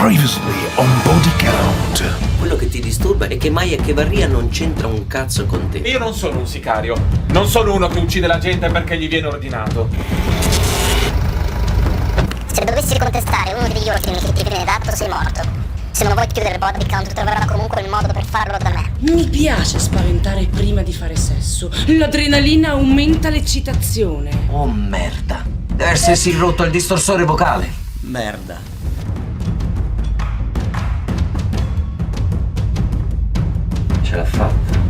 Previously on Body Count. Quello che ti disturba è che Maya Echevarria non c'entra un cazzo con te. Io non sono un sicario. Non sono uno che uccide la gente perché gli viene ordinato. Se dovessi contestare uno degli ordini che ti viene dato, sei morto. Se non vuoi chiudere il body count, troverà comunque il modo per farlo da me. Mi piace spaventare prima di fare sesso. L'adrenalina aumenta l'eccitazione. Oh merda. Deve essersi rotto il distorsore vocale. Merda. Ce l'ha fatta.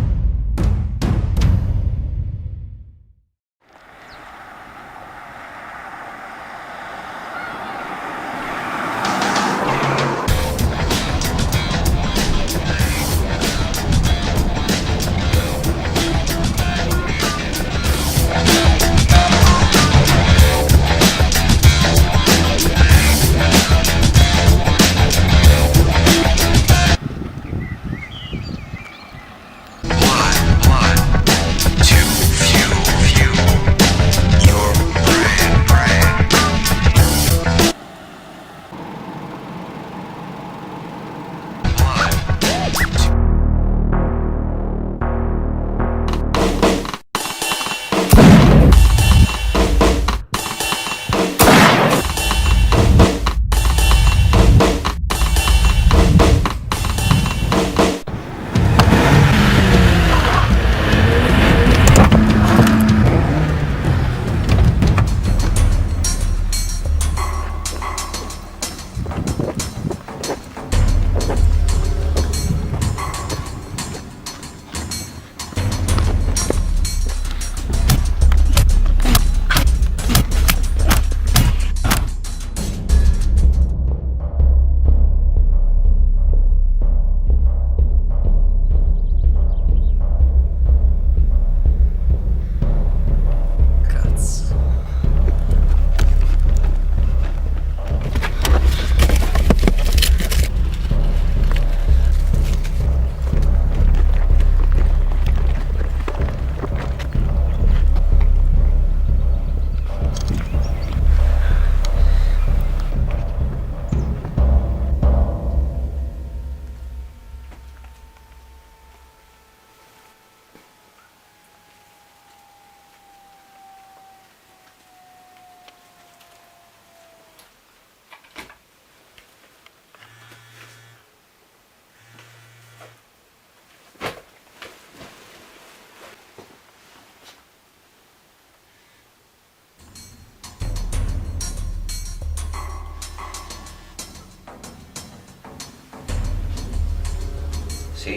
Sì?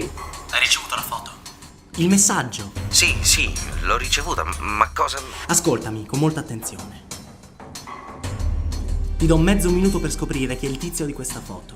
Hai ricevuto la foto? Il messaggio? Sì, l'ho ricevuta, ma cosa... Ascoltami con molta attenzione. Ti do mezzo minuto per scoprire chi è il tizio di questa foto.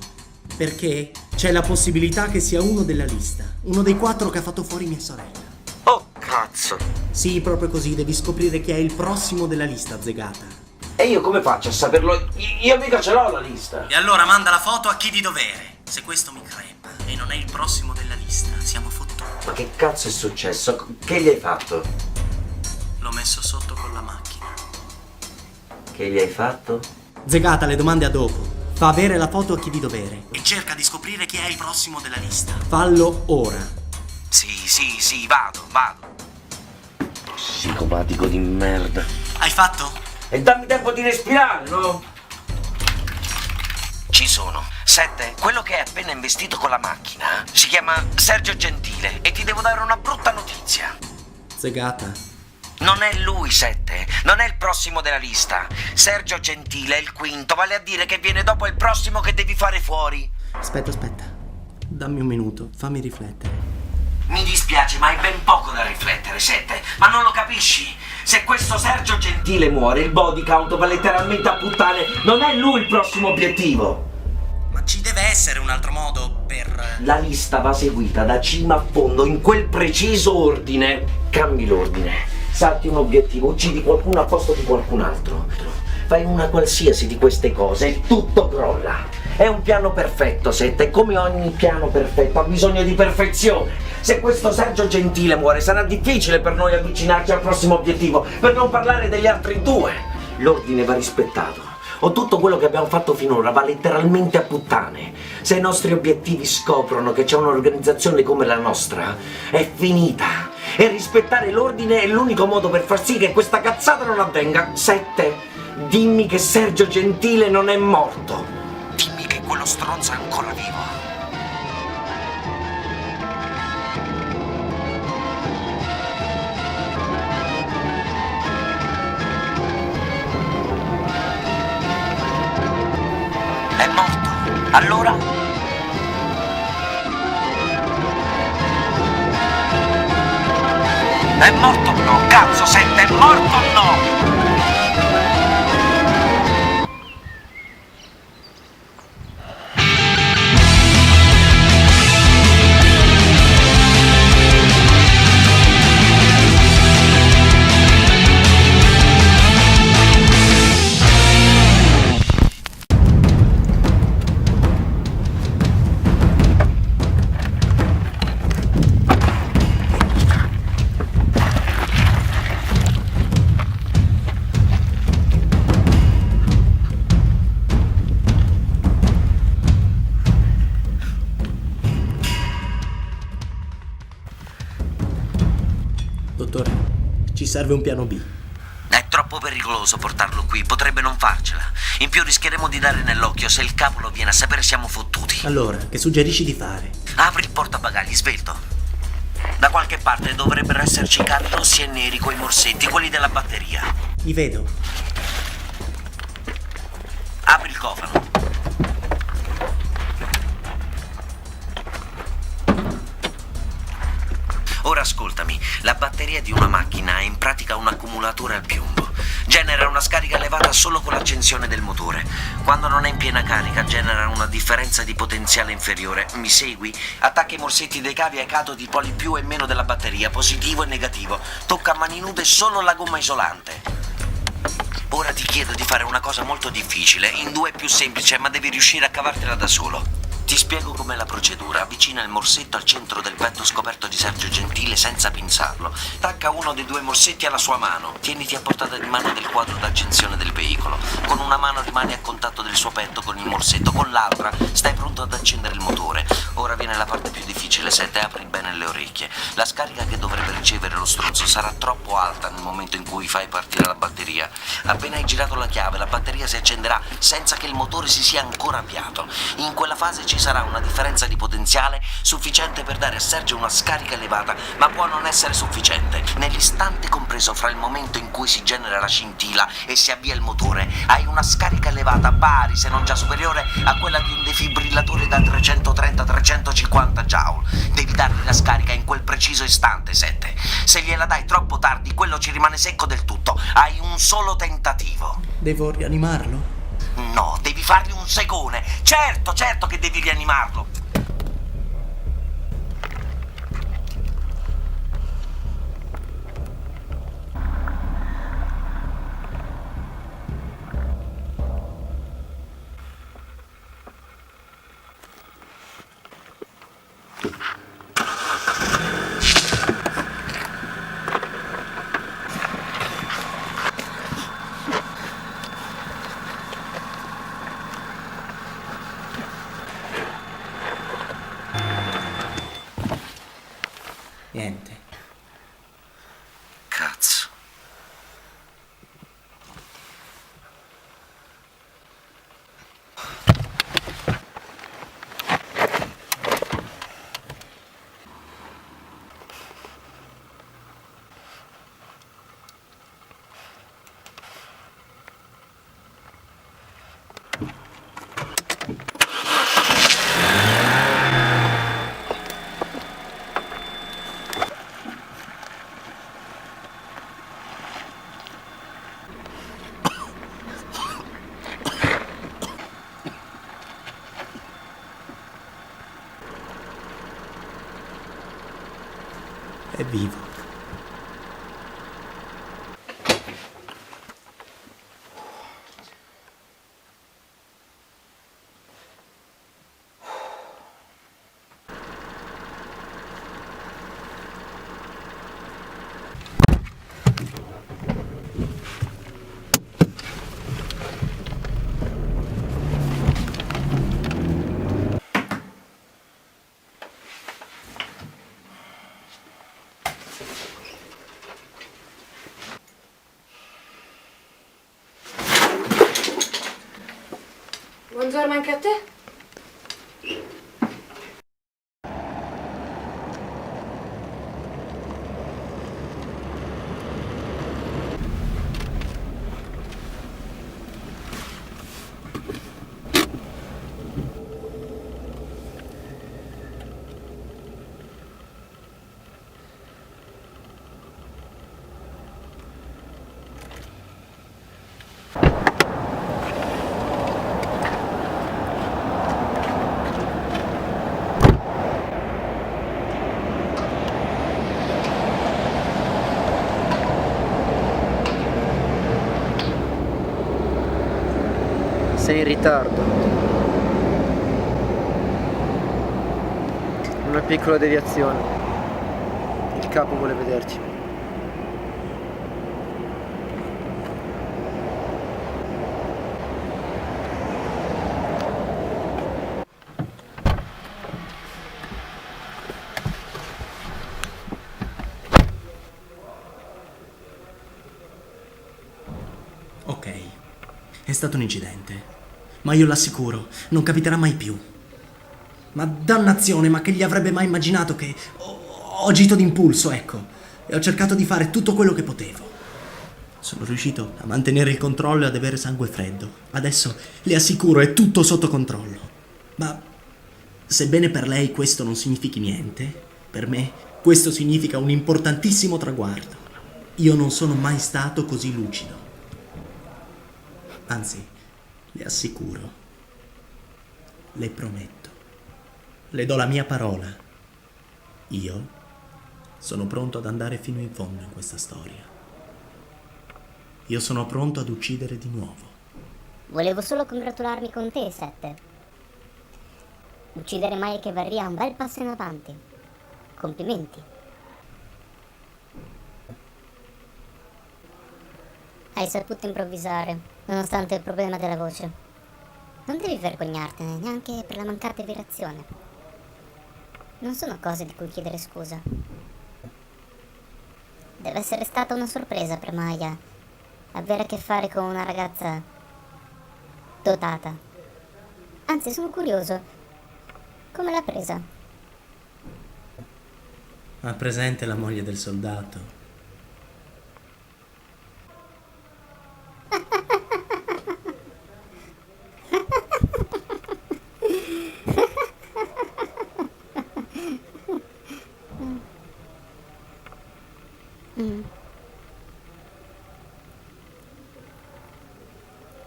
Perché c'è la possibilità che sia uno della lista. Uno dei 4 che ha fatto fuori mia sorella. Oh, cazzo! Sì, proprio così, devi scoprire chi è il prossimo della lista, Zegata. E io come faccio a saperlo? Io mica ce l'ho la lista. E allora manda la foto a chi di dovere. Se questo mi crepa e non è il prossimo della lista, siamo fottuti. Ma che cazzo è successo? Che gli hai fatto? L'ho messo sotto con la macchina. Che gli hai fatto? Zegata, le domande a dopo. Fa avere la foto a chi di dovere. E cerca di scoprire chi è il prossimo della lista. Fallo ora. Sì, vado. Psicopatico di merda. Hai fatto? E dammi tempo di respirare, no? Ci sono. 7. Quello che è appena investito con la macchina si chiama Sergio Gentile e ti devo dare una brutta notizia. Zegata. Non è lui 7, non è il prossimo della lista. Sergio Gentile è il quinto, vale a dire che viene dopo il prossimo che devi fare fuori. Aspetta. Dammi un minuto, fammi riflettere. Mi dispiace, ma hai ben poco da riflettere, 7. Ma non lo capisci? Se questo Sergio Gentile muore, il body count va letteralmente a puttane. Non è lui il prossimo obiettivo. Ma ci deve essere un altro modo per... La lista va seguita da cima a fondo, in quel preciso ordine. Cambi l'ordine. Salti un obiettivo, uccidi qualcuno a posto di qualcun altro. Fai una qualsiasi di queste cose e tutto crolla. È un piano perfetto, Setta, e come ogni piano perfetto ha bisogno di perfezione. Se questo Sergio Gentile muore, sarà difficile per noi avvicinarci al prossimo obiettivo, per non parlare degli altri due. L'ordine va rispettato. o tutto quello che abbiamo fatto finora va letteralmente a puttane. Se i nostri obiettivi scoprono che c'è un'organizzazione come la nostra, è finita. E rispettare l'ordine è l'unico modo per far sì che questa cazzata non avvenga. 7. Dimmi che Sergio Gentile non è morto. Dimmi che quello stronzo è ancora vivo. È morto. Allora? È morto o no? Cazzo, sente, è morto o no? Dottore, ci serve un piano B. È troppo pericoloso portarlo qui, potrebbe non farcela. In più rischieremo di dare nell'occhio, se il capo lo viene a sapere siamo fottuti. Allora, che suggerisci di fare? Apri il portabagagli, svelto. Da qualche parte dovrebbero esserci cavi rossi e neri coi morsetti, quelli della batteria. Li vedo. Apri il cofano. Ora ascoltami, la batteria di una macchina è in pratica un accumulatore al piombo. Genera una scarica elevata solo con l'accensione del motore. Quando non è in piena carica genera una differenza di potenziale inferiore. Mi segui? Attacca i morsetti dei cavi ai catodi poli più e meno della batteria, positivo e negativo. Tocca a mani nude solo la gomma isolante. Ora ti chiedo di fare una cosa molto difficile. In 2 è più semplice, ma devi riuscire a cavartela da solo. Ti spiego com'è la procedura. Avvicina il morsetto al centro del petto scoperto di Sergio Gentile senza pinzarlo. Tacca uno dei 2 morsetti alla sua mano. Tieniti a portata di mano del quadro d'accensione del veicolo. Con una mano rimani a contatto del suo petto con il morsetto, con l'altra stai pronto ad accendere il motore. Ora viene la parte più difficile, Sette, apri bene le orecchie. La scarica che dovrebbe ricevere lo stronzo sarà troppo alta nel momento in cui fai partire la batteria. Appena hai girato la chiave, la batteria si accenderà senza che il motore si sia ancora avviato. In quella fase ci sarà una differenza di potenziale sufficiente per dare a Sergio una scarica elevata, ma può non essere sufficiente. Nell'istante compreso fra il momento in cui si genera la scintilla e si avvia il motore, hai una scarica elevata pari, se non già superiore, a quella di un defibrillatore da 330-350 joule. Devi dargli la scarica in quel preciso istante, Sette. Se gliela dai troppo tardi, quello ci rimane secco del tutto. Hai un solo tentativo. Devo rianimarlo? No, devi fargli un segone. Certo che devi rianimarlo. Niente. Cazzo. È vivo. dorme anche a te? Sei in ritardo. Una piccola deviazione. Il capo vuole vederti. Ok, è stato un incidente. Ma io l'assicuro, non capiterà mai più. Ma dannazione, ma che gli avrebbe mai immaginato che... Ho agito d'impulso, ecco. E ho cercato di fare tutto quello che potevo. Sono riuscito a mantenere il controllo e ad avere sangue freddo. Adesso, le assicuro, è tutto sotto controllo. Ma, sebbene per lei questo non significhi niente, per me questo significa un importantissimo traguardo. Io non sono mai stato così lucido. Anzi, le assicuro, le prometto, le do la mia parola. Io sono pronto ad andare fino in fondo in questa storia. Io sono pronto ad uccidere di nuovo. Volevo solo congratularmi con te, Sette. Uccidere Mike Varria è un bel passo in avanti. Complimenti. Hai saputo improvvisare, nonostante il problema della voce. Non devi vergognartene, neanche per la mancata reazione. Non sono cose di cui chiedere scusa. Deve essere stata una sorpresa per Maya avere a che fare con una ragazza dotata. Anzi, sono curioso. Come l'ha presa? Ha presente la moglie del soldato?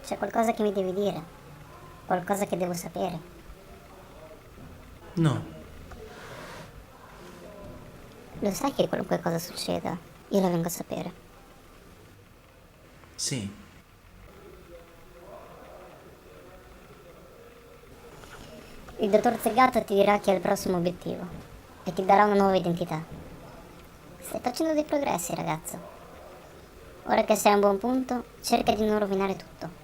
C'è qualcosa che mi devi dire? Qualcosa che devo sapere? No. Lo sai che qualunque cosa succeda, io lo vengo a sapere. Sì. Il dottor Zegato ti dirà chi è il prossimo obiettivo e ti darà una nuova identità. Stai facendo dei progressi, ragazzo. Ora che sei a un buon punto, cerca di non rovinare tutto.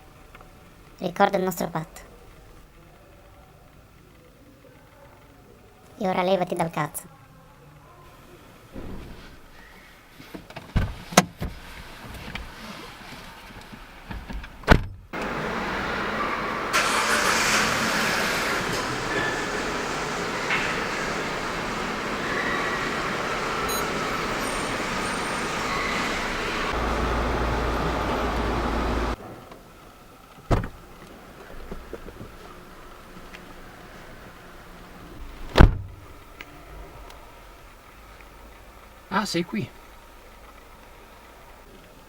Ricorda il nostro patto. E ora levati dal cazzo. Ah, sei qui.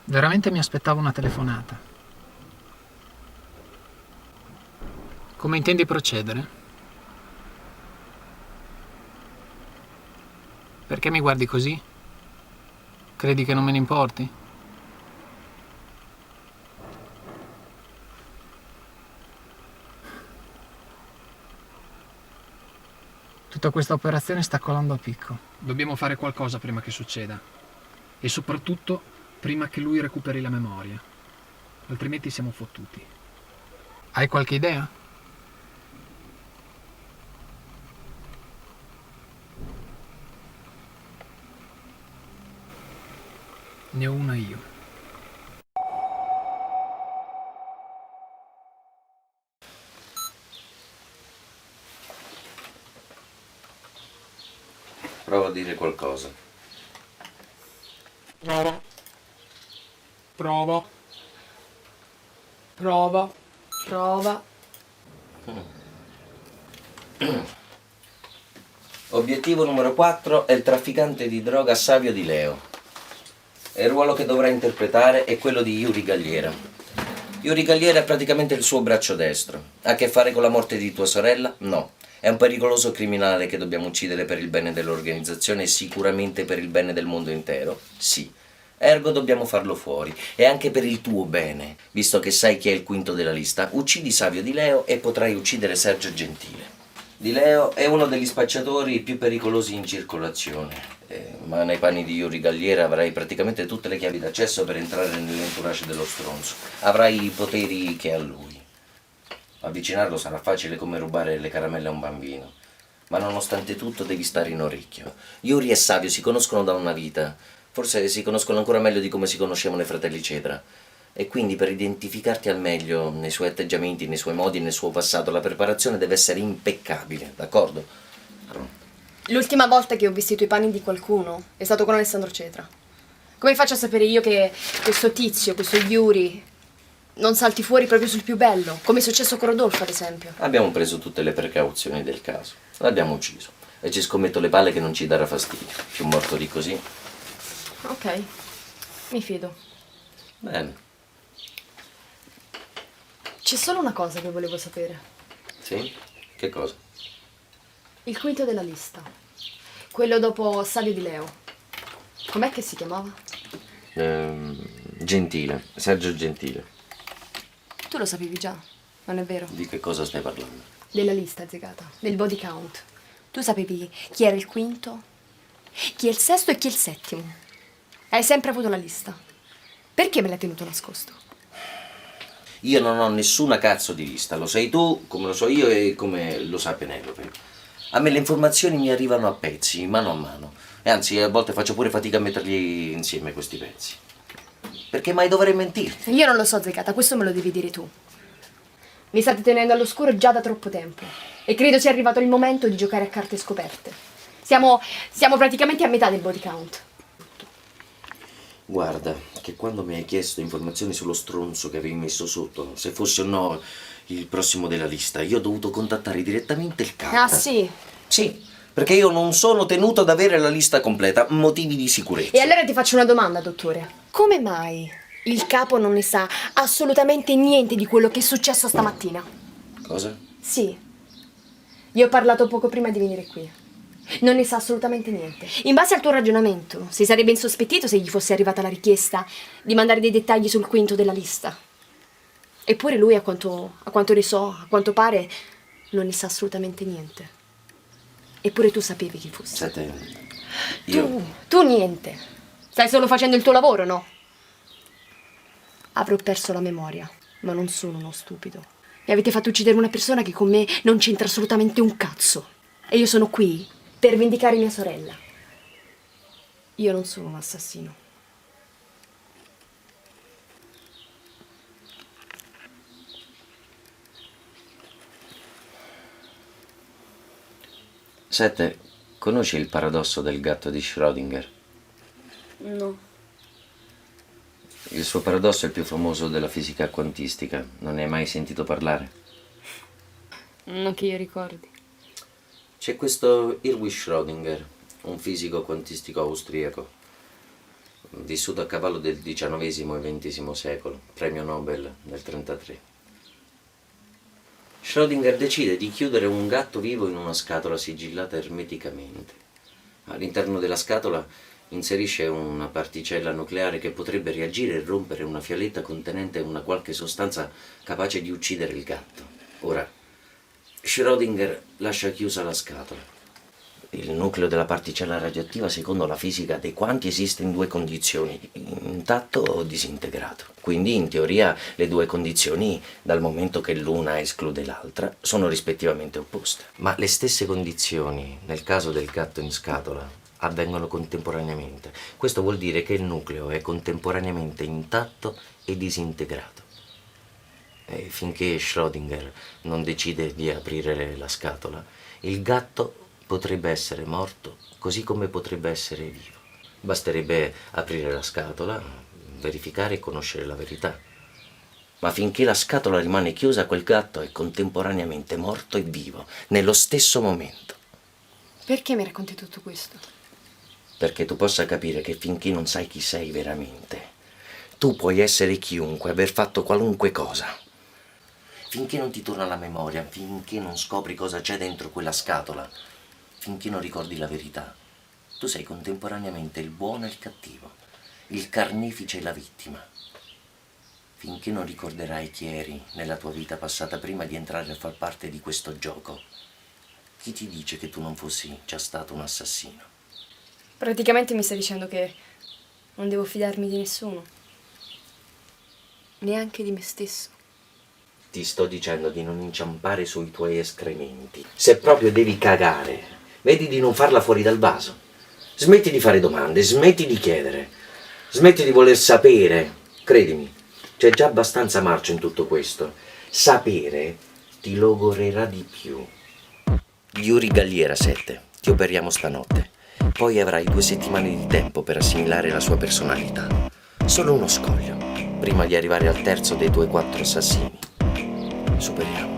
Veramente mi aspettavo una telefonata. Come intendi procedere? Perché mi guardi così? Credi che non me ne importi? Tutta questa operazione sta colando a picco. Dobbiamo fare qualcosa prima che succeda. E soprattutto prima che lui recuperi la memoria. Altrimenti siamo fottuti. Hai qualche idea? Ne ho una io. Prova a dire qualcosa. Prova. Obiettivo numero 4 è il trafficante di droga Savio Di Leo. E il ruolo che dovrà interpretare è quello di Yuri Galliera. Yuri Galliera è praticamente il suo braccio destro. Ha a che fare con la morte di tua sorella? No. È un pericoloso criminale che dobbiamo uccidere per il bene dell'organizzazione e sicuramente per il bene del mondo intero? Sì. Ergo dobbiamo farlo fuori. E anche per il tuo bene, visto che sai chi è il quinto della lista, uccidi Savio Di Leo e potrai uccidere Sergio Gentile. Di Leo è uno degli spacciatori più pericolosi in circolazione. Ma nei panni di Yuri Galliera avrai praticamente tutte le chiavi d'accesso per entrare nell'entourage dello stronzo. Avrai i poteri che ha lui. Avvicinarlo sarà facile come rubare le caramelle a un bambino. Ma nonostante tutto devi stare in orecchio. Yuri e Savio si conoscono da una vita. Forse si conoscono ancora meglio di come si conoscevano i fratelli Cetra. E quindi per identificarti al meglio nei suoi atteggiamenti, nei suoi modi, nel suo passato, la preparazione deve essere impeccabile, d'accordo? L'ultima volta che ho vestito i panni di qualcuno è stato con Alessandro Cetra. Come faccio a sapere io che questo tizio, questo Yuri, non salti fuori proprio sul più bello? Come è successo con Rodolfo, ad esempio. Abbiamo preso tutte le precauzioni del caso. L'abbiamo ucciso. E ci scommetto le palle che non ci darà fastidio. Più morto di così. Ok, mi fido. Bene. C'è solo una cosa che volevo sapere. Sì? Che cosa? Il quinto della lista. Quello dopo Savio Di Leo. Com'è che si chiamava? Gentile. Sergio Gentile. Tu lo sapevi già, non è vero? Di che cosa stai parlando? Della lista, Zegata. Del body count. Tu sapevi chi era il quinto, chi è il sesto e chi è il settimo. Hai sempre avuto la lista. Perché me l'hai tenuto nascosto? Io non ho nessuna cazzo di lista. Lo sai tu, come lo so io e come lo sa Penelope. A me le informazioni mi arrivano a pezzi, mano a mano. E anzi, a volte faccio pure fatica a metterli insieme questi pezzi. Perché mai dovrei mentirti? Io non lo so, Zegata, questo me lo devi dire tu. Mi state tenendo all'oscuro già da troppo tempo. E credo sia arrivato il momento di giocare a carte scoperte. Siamo praticamente a metà del body count. Guarda, che quando mi hai chiesto informazioni sullo stronzo che avevi messo sotto, se fosse o no il prossimo della lista, io ho dovuto contattare direttamente il capo. Ah, sì? Sì, perché io non sono tenuto ad avere la lista completa, motivi di sicurezza. E allora ti faccio una domanda, dottore. Come mai il capo non ne sa assolutamente niente di quello che è successo stamattina? Cosa? Sì. Gli ho parlato poco prima di venire qui. Non ne sa assolutamente niente. In base al tuo ragionamento, si sarebbe insospettito se gli fosse arrivata la richiesta di mandare dei dettagli sul quinto della lista. Eppure lui, a quanto ne so, a quanto pare, non ne sa assolutamente niente. Eppure tu sapevi chi fosse. Senti, io... Tu niente. Stai solo facendo il tuo lavoro, no? Avrò perso la memoria, ma non sono uno stupido. Mi avete fatto uccidere una persona che con me non c'entra assolutamente un cazzo. E io sono qui per vendicare mia sorella. Io non sono un assassino. Sette, conosci il paradosso del gatto di Schrödinger? No. Il suo paradosso è il più famoso della fisica quantistica. Non ne hai mai sentito parlare? Non che io ricordi. C'è questo Erwin Schrödinger, un fisico quantistico austriaco, vissuto a cavallo del XIX e XX secolo, premio Nobel nel 1933. Schrödinger decide di chiudere un gatto vivo in una scatola sigillata ermeticamente. All'interno della scatola inserisce una particella nucleare che potrebbe reagire e rompere una fialetta contenente una qualche sostanza capace di uccidere il gatto. Ora, Schrödinger lascia chiusa la scatola. Il nucleo della particella radioattiva, secondo la fisica dei quanti, esiste in due condizioni, intatto o disintegrato. Quindi, in teoria, le due condizioni, dal momento che l'una esclude l'altra, sono rispettivamente opposte. Ma le stesse condizioni, nel caso del gatto in scatola, avvengono contemporaneamente. Questo vuol dire che il nucleo è contemporaneamente intatto e disintegrato. E finché Schrödinger non decide di aprire la scatola, il gatto Potrebbe essere morto, così come potrebbe essere vivo. Basterebbe aprire la scatola, verificare e conoscere la verità. Ma finché la scatola rimane chiusa, quel gatto è contemporaneamente morto e vivo, nello stesso momento. Perché mi racconti tutto questo? Perché tu possa capire che finché non sai chi sei veramente, tu puoi essere chiunque, aver fatto qualunque cosa. Finché non ti torna la memoria, finché non scopri cosa c'è dentro quella scatola, finché non ricordi la verità, tu sei contemporaneamente il buono e il cattivo, il carnefice e la vittima. Finché non ricorderai chi eri nella tua vita passata prima di entrare a far parte di questo gioco, chi ti dice che tu non fossi già stato un assassino? Praticamente mi stai dicendo che non devo fidarmi di nessuno. Neanche di me stesso. Ti sto dicendo di non inciampare sui tuoi escrementi. Se proprio devi cagare, vedi di non farla fuori dal vaso. Smetti di fare domande, smetti di chiedere, smetti di voler sapere. Credimi, c'è già abbastanza marcio in tutto questo. Sapere ti logorerà di più. Gli Uri Galliera 7, ti operiamo stanotte. Poi avrai 2 settimane di tempo per assimilare la sua personalità. Solo uno scoglio, prima di arrivare al terzo dei tuoi 4 assassini. Superiamo.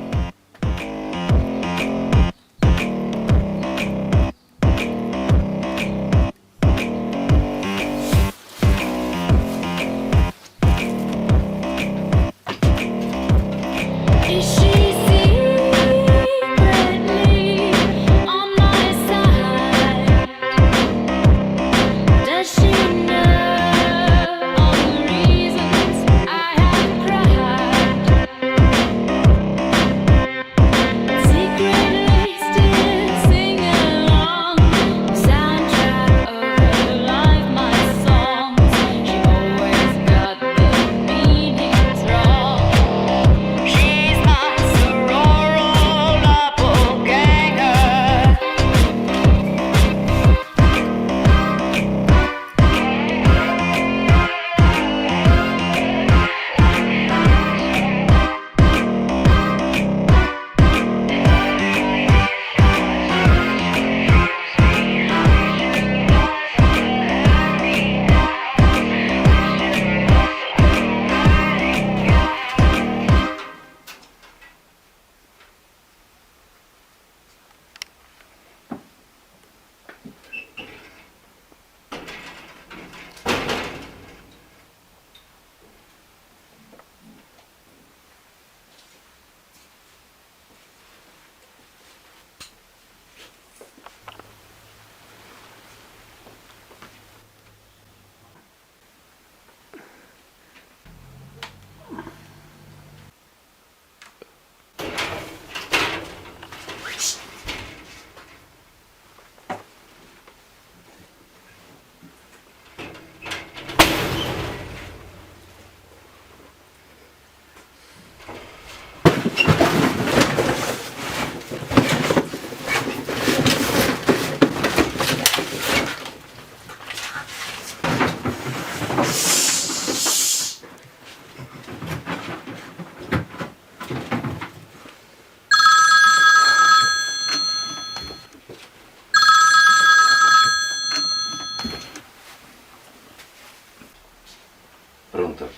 Pronto?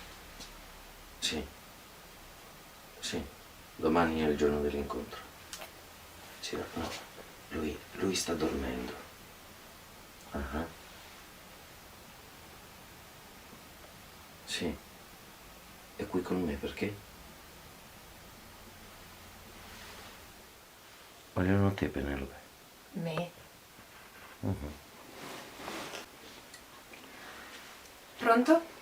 Sì. Sì. Domani è il giorno dell'incontro. Sì, no. Lui sta dormendo. Ah. Sì. È qui con me perché? Vogliono te, Penelope. Me? Uh-huh. Pronto?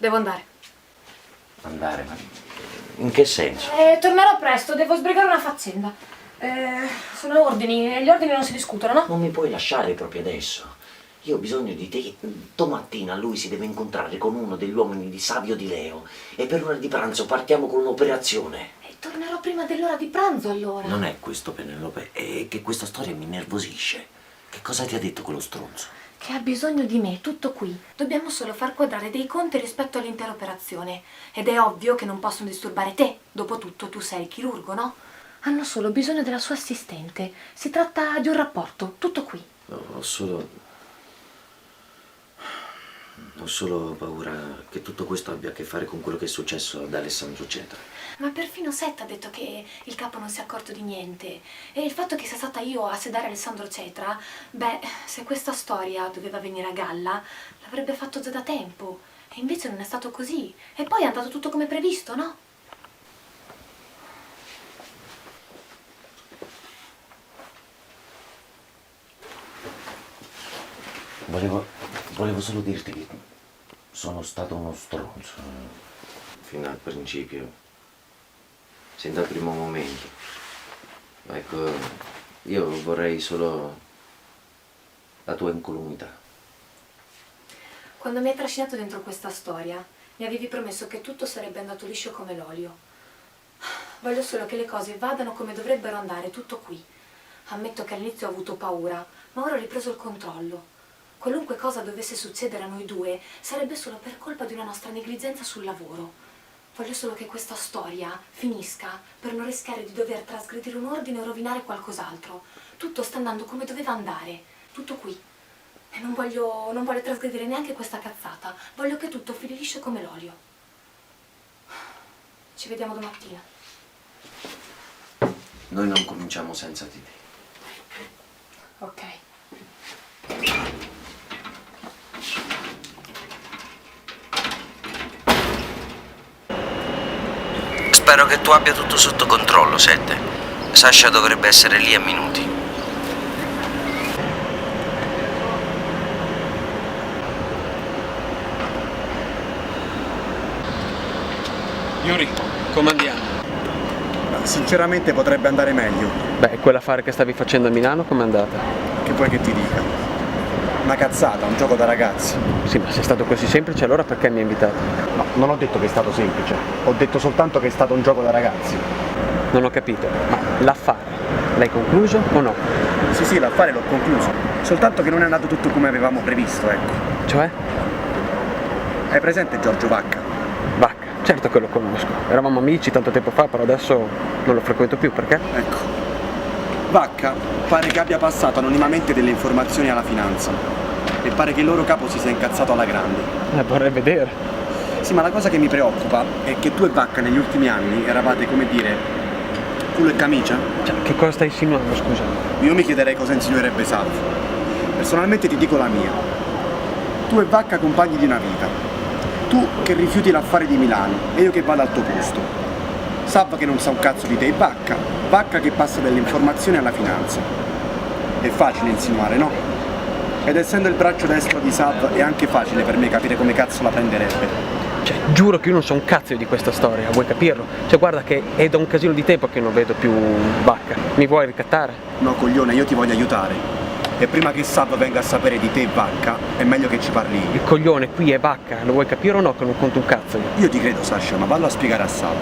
Devo andare. Andare, ma in che senso? Tornerò presto, devo sbrigare una faccenda. Sono ordini, e gli ordini non si discutono, no? Non mi puoi lasciare proprio adesso. Io ho bisogno di te. Domattina lui si deve incontrare con uno degli uomini di Savio di Leo e per l'ora di pranzo partiamo con un'operazione. E tornerò prima dell'ora di pranzo, allora. Non è questo, Penelope, è che questa storia mi nervosisce. Che cosa ti ha detto quello stronzo? che ha bisogno di me, tutto qui. Dobbiamo solo far quadrare dei conti rispetto all'intera operazione. Ed è ovvio che non possono disturbare te. Dopotutto tu sei il chirurgo, no? Hanno solo bisogno della sua assistente. Si tratta di un rapporto, tutto qui. No, ho solo paura che tutto questo abbia a che fare con quello che è successo ad Alessandro Cetra. Ma perfino Seth ha detto che il capo non si è accorto di niente. E il fatto che sia stata io a sedare Alessandro Cetra, beh, se questa storia doveva venire a galla, l'avrebbe fatto già da tempo. E invece non è stato così. E poi è andato tutto come previsto, no? Volevo solo dirti che sono stato uno stronzo. Fino al principio. Sin dal primo momento. Ecco, io vorrei solo la tua incolumità. Quando mi hai trascinato dentro questa storia, mi avevi promesso che tutto sarebbe andato liscio come l'olio. Voglio solo che le cose vadano come dovrebbero andare, tutto qui. Ammetto che all'inizio ho avuto paura, ma ora ho ripreso il controllo. Qualunque cosa dovesse succedere a noi due sarebbe solo per colpa di una nostra negligenza sul lavoro. Voglio solo che questa storia finisca per non rischiare di dover trasgredire un ordine o rovinare qualcos'altro. Tutto sta andando come doveva andare, tutto qui. E non voglio trasgredire neanche questa cazzata. Voglio che tutto fili liscio come l'olio. Ci vediamo domattina. Noi non cominciamo senza di te. Ok. Spero che tu abbia tutto sotto controllo, Sette. Sasha dovrebbe essere lì a minuti. Yuri, come andiamo? Sinceramente potrebbe andare meglio. Beh, quell'affare che stavi facendo a Milano com'è andata? Che vuoi che ti dica? Una cazzata, un gioco da ragazzi. Sì, ma se è stato così semplice allora perché mi hai invitato? No, non ho detto che è stato semplice, ho detto soltanto che è stato un gioco da ragazzi. Non ho capito, ma l'affare l'hai concluso o no? Sì, l'affare l'ho concluso, soltanto che non è andato tutto come avevamo previsto, ecco. Cioè? Hai presente Giorgio Vacca? Vacca, certo che lo conosco. Eravamo amici tanto tempo fa, però adesso non lo frequento più, perché? Ecco. Vacca pare che abbia passato anonimamente delle informazioni alla finanza e pare che il loro capo si sia incazzato alla grande. Vorrei vedere. Sì, ma la cosa che mi preoccupa è che tu e Vacca negli ultimi anni eravate, come dire, culo e camicia. Cioè, che cosa stai insinuando, scusa? Io mi chiederei cosa insinuerebbe Sav. Personalmente ti dico la mia. Tu e Vacca compagni di una vita. Tu che rifiuti l'affare di Milano e io che vado al tuo posto. Sav che non sa un cazzo di te e Vacca che passa delle informazioni alla finanza. È facile insinuare, no? Ed essendo il braccio destro di Sav è anche facile per me capire come cazzo la prenderebbe. Cioè, giuro che io non so un cazzo di questa storia, vuoi capirlo? Cioè, guarda che è da un casino di tempo che non vedo più Vacca. Mi vuoi ricattare? No, coglione, io ti voglio aiutare. E prima che Sav venga a sapere di te e Vacca, è meglio che ci parli io. Il coglione qui è Vacca, lo vuoi capire o no che non conto un cazzo io? Io ti credo, Sasha, ma vallo a spiegare a Sav.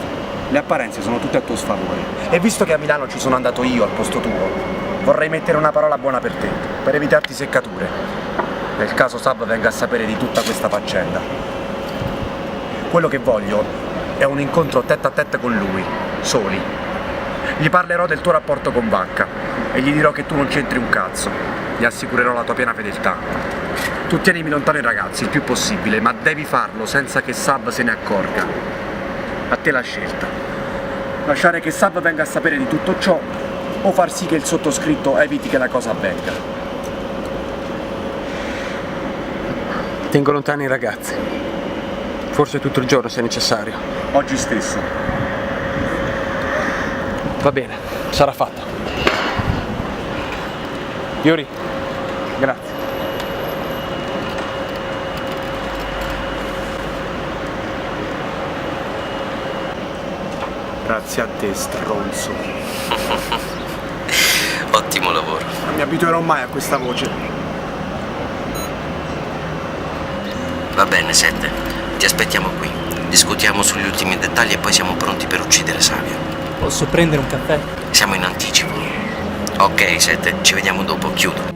Le apparenze sono tutte a tuo sfavore. E visto che a Milano ci sono andato io al posto tuo, vorrei mettere una parola buona per te, per evitarti seccature. Nel caso Sav venga a sapere di tutta questa faccenda. Quello che voglio è un incontro tête a tête con lui, soli. Gli parlerò del tuo rapporto con Vacca e gli dirò che tu non c'entri un cazzo. Gli assicurerò la tua piena fedeltà. Tu tienimi lontano i ragazzi il più possibile, ma devi farlo senza che Sav se ne accorga. A te la scelta. Lasciare che Sav venga a sapere di tutto ciò o far sì che il sottoscritto eviti che la cosa avvenga. Tengo lontani i ragazzi. Forse tutto il giorno se necessario. Oggi stesso. Va bene, sarà fatto. Yuri, grazie. Grazie a te, stronzo. Ottimo lavoro. Non mi abituerò mai a questa voce. Va bene, Sette. Ti aspettiamo qui. Discutiamo sugli ultimi dettagli e poi siamo pronti per uccidere Savio. Posso prendere un caffè? Siamo in anticipo. Ok, Sette, ci vediamo dopo. Chiudo.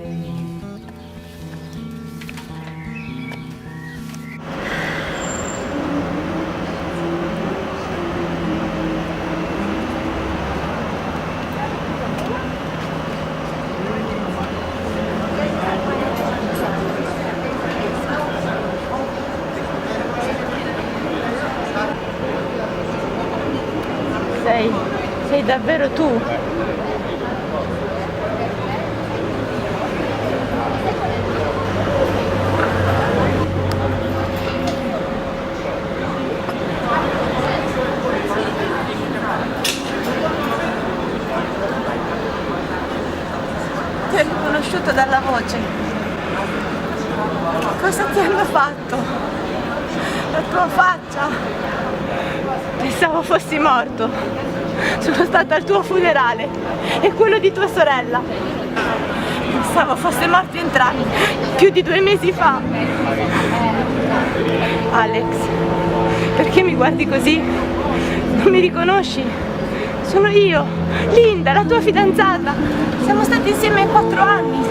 sei davvero tu. Ti ho riconosciuto dalla voce. Cosa ti hanno fatto? La tua faccia? Pensavo fossi morto. Sono stata al tuo funerale e quello di tua sorella. Pensavo foste morti entrambi, più di 2 mesi fa. Alex, perché mi guardi così? Non mi riconosci? Sono io, Linda, la tua fidanzata. Siamo stati insieme 4 anni.